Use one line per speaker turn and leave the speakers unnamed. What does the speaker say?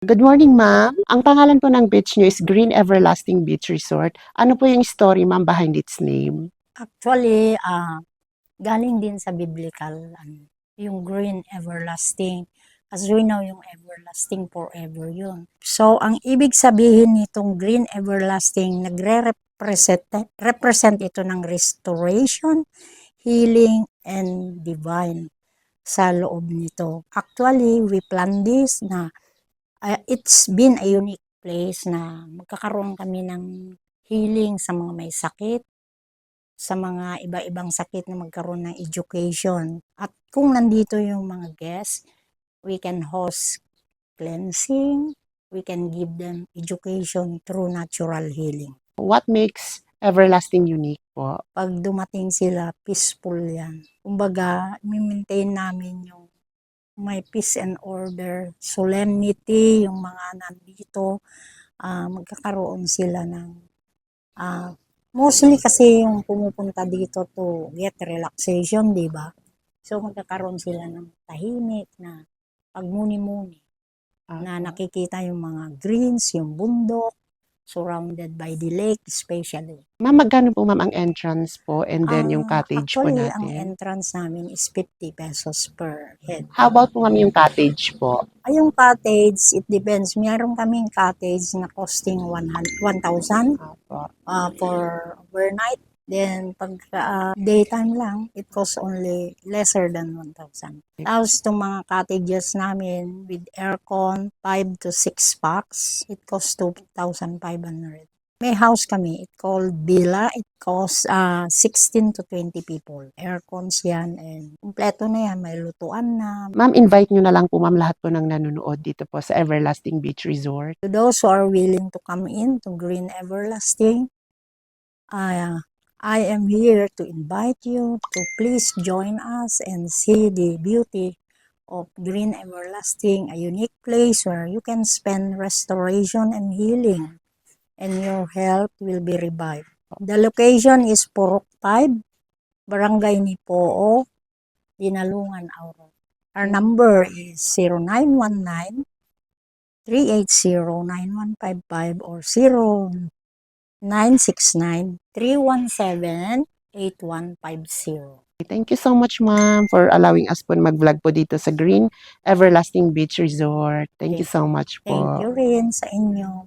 Good morning, ma'am. Ang pangalan po ng beach niyo is Green Everlasting Beach Resort. Ano po yung story, ma'am, behind its name?
Actually, galing din sa biblical, yung green everlasting. As we know, yung everlasting forever yun. So, ang ibig sabihin nitong green everlasting, represent ito ng restoration, healing, and divine sa loob nito. Actually, we plan this na it's been a unique place na magkakaroon kami ng healing sa mga may sakit, sa mga iba-ibang sakit na magkaroon ng education. At kung nandito yung mga guests, we can host cleansing, we can give them education through natural healing.
What makes Everlasting unique po?
Pag dumating sila, peaceful yan. Kumbaga, maintain namin yung may peace and order, solemnity, yung mga nandito, magkakaroon sila ng mostly kasi yung pumupunta dito to get relaxation, di ba? So, magkakaroon sila ng tahimik na pagmuni-muni na nakikita yung mga greens, yung bundok, surrounded by the lake especially.
Ma'am, magkano po, ma'am, ang entrance po and then yung cottage po
Actually, ang
natin?
entrance namin is 50 pesos per head.
How about po, ma'am, yung cottage po?
Yung cottage, it depends. Meron kaming cottage na costing 1,000 for overnight. Then, pag daytime lang, it costs only lesser than 1,000. Tapos, itong mga cottages namin with aircon, 5 to 6 packs, it costs 2,500. May house kami, it called Villa. It costs 16 to 20 people. Aircons yan, and kompleto na yan. May lutuan na.
Ma'am, invite nyo na lang po, ma'am, lahat po ng nanonood dito po sa Everlasting Beach Resort.
To those who are willing to come in to Green Everlasting, I am here to invite you to please join us and see the beauty of Green Everlasting, a unique place where you can spend restoration and healing, and your health will be revived. The location is Purok 5, Barangay Nipoo, Dinalungan, Aurora. Our number is 0919 380-9155 or 0969-317-8150.
Thank you so much, ma'am, for allowing us po mag-vlog po dito sa Green Everlasting Beach Resort. Thank you so much po.
Thank you rin sa inyo.